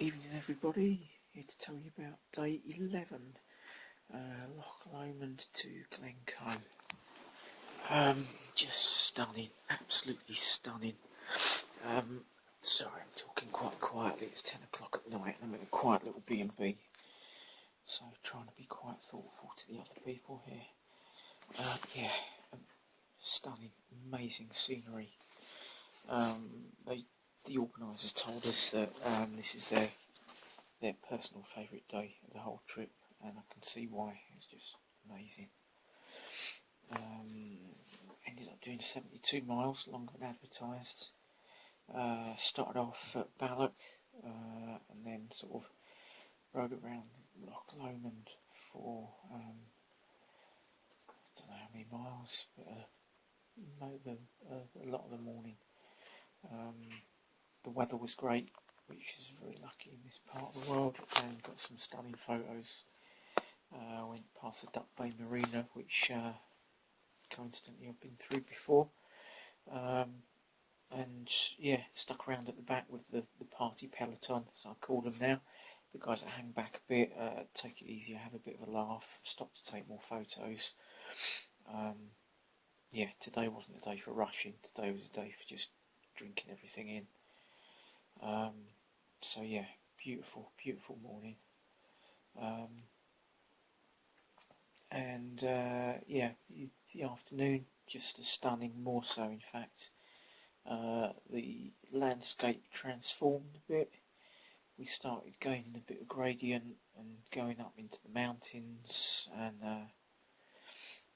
Evening everybody, here to tell you about day 11, Loch Lomond to Glen. Just stunning, absolutely stunning. Sorry, I'm talking quite quietly, it's 10 o'clock at night and I'm in a quiet little B&B, so trying to be quite thoughtful to the other people here. Stunning, amazing scenery. The organisers told us that this is their personal favourite day of the whole trip, and I can see why. It's just amazing. Ended up doing 72 miles, longer than advertised. Started off at Balloch, and then sort of rode around Loch Lomond for I don't know how many miles, but a lot of the morning. The weather was great, which is very lucky in this part of the world, and got some stunning photos. Went past the Duck Bay Marina, which coincidentally I've been through before, and yeah, stuck around at the back with the party peloton, as I call them now, the guys that hang back a bit, take it easy, have a bit of a laugh, stop to take more photos. Yeah, today wasn't a day for rushing, today was a day for just drinking everything in. So yeah, beautiful, beautiful morning. Yeah, the afternoon just as stunning, more so in fact. The landscape transformed a bit. We started gaining a bit of gradient and going up into the mountains, and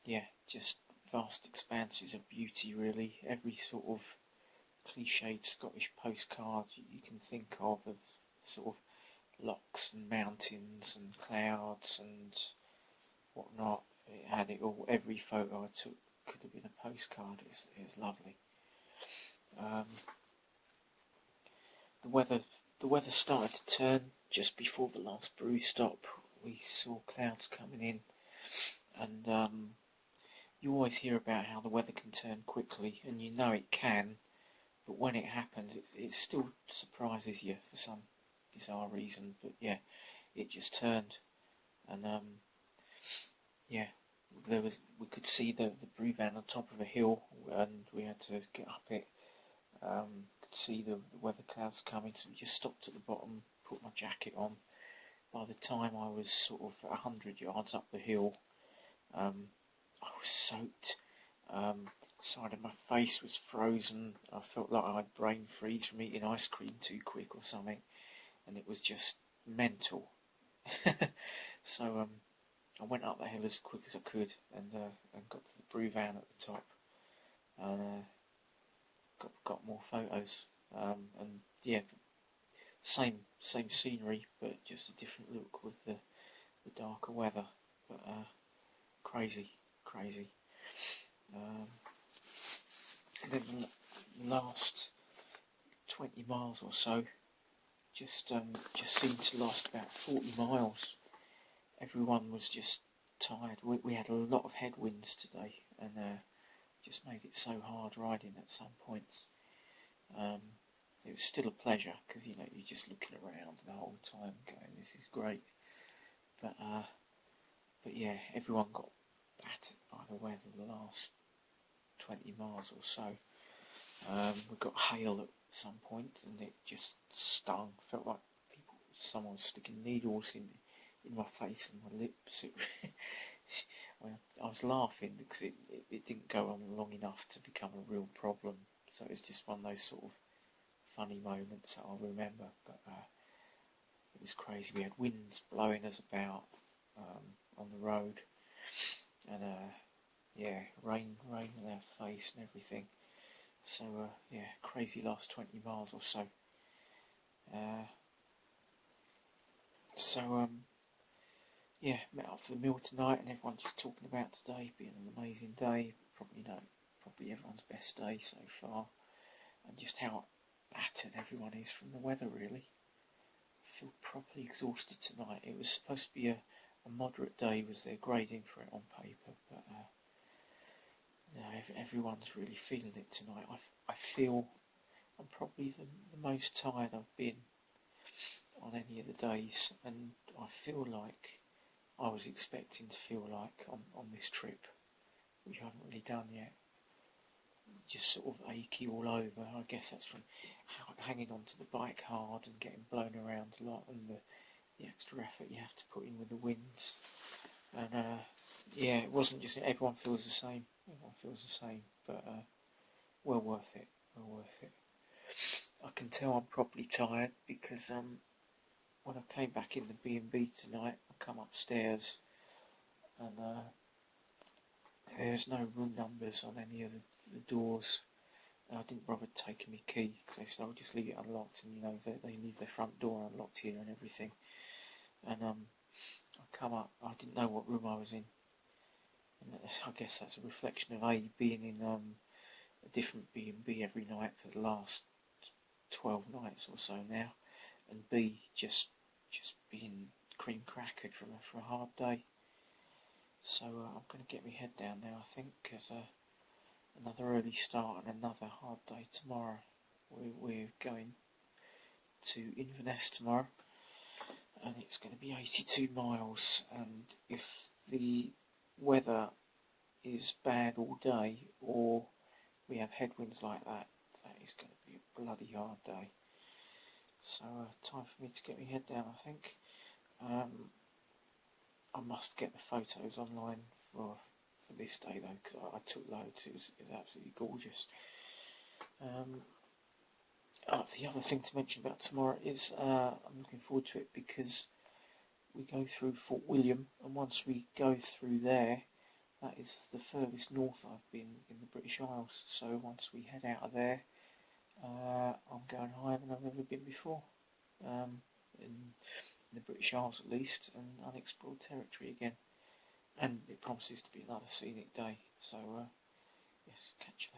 yeah, just vast expanses of beauty really. Every sort of cliched Scottish postcard you can think of sort of lochs and mountains and clouds and whatnot. It had it all. Every photo I took could have been a postcard. It was lovely. The weather started to turn just before the last brew stop. We saw clouds coming in, and you always hear about how the weather can turn quickly, and you know it can, but when it happens, it still surprises you for some bizarre reason. But yeah, it just turned, and yeah, we could see the brew van on top of a hill, and we had to get up it. Could see the weather clouds coming, so we just stopped at the bottom, put my jacket on. By the time I was sort of 100 yards up the hill, I was soaked. Side of my face was frozen. I felt like I had brain freeze from eating ice cream too quick or something, and it was just mental. So I went up the hill as quick as I could, and got to the brew van at the top, and got more photos. And yeah, same scenery, but just a different look with the darker weather. But crazy. And then the last 20 miles or so just seemed to last about 40 miles. Everyone was just tired. We had a lot of headwinds today, and just made it so hard riding at some points. It was still a pleasure, because you're just looking around the whole time going, this is great. But yeah, everyone got battered by the weather the last 20 miles or so. We got hail at some point, and it just stung. Felt like someone was sticking needles in my face and my lips. I was laughing because it didn't go on long enough to become a real problem. So it was just one of those sort of funny moments that I'll remember. But it was crazy. We had winds blowing us about on the road, and yeah, rain on our face and everything. So yeah, crazy last 20 miles or so. Yeah, met up for the meal tonight, and everyone's just talking about today being an amazing day. Probably everyone's best day so far, and just how battered everyone is from the weather. Really, I feel properly exhausted tonight. It was supposed to be a moderate day, was their grading for it on paper, but no, everyone's really feeling it tonight. I feel I'm probably the most tired I've been on any of the days, and I feel like I was expecting to feel like on this trip, which I haven't really done yet, just sort of achy all over. I guess that's from hanging onto the bike hard and getting blown around a lot, and the extra effort you have to put in with the winds. And yeah, it wasn't just everyone feels the same. Everyone feels the same, but well worth it. Well worth it. I can tell I'm properly tired because when I came back in the B&B tonight, I come upstairs and there's no room numbers on any of the doors. And I didn't bother taking my key because they said I'll just leave it unlocked, and you know they leave their front door unlocked here and everything. And I come up, I didn't know what room I was in, and I guess that's a reflection of A, being in a different B&B every night for the last 12 nights or so now, and B, just being cream crackered from for a hard day. So I'm going to get my head down now, I think, because another early start and another hard day tomorrow. We're going to Inverness tomorrow, and it's going to be 82 miles, and if the weather is bad all day or we have headwinds like that, that is going to be a bloody hard day. So time for me to get my head down, I think. I must get the photos online for this day though, because I took loads. It was absolutely gorgeous. The other thing to mention about tomorrow is I'm looking forward to it because we go through Fort William, and once we go through there, that is the furthest north I've been in the British Isles. So once we head out of there, I'm going higher than I've ever been before, in the British Isles at least, and unexplored territory again. And it promises to be another scenic day. So yes, catch you later.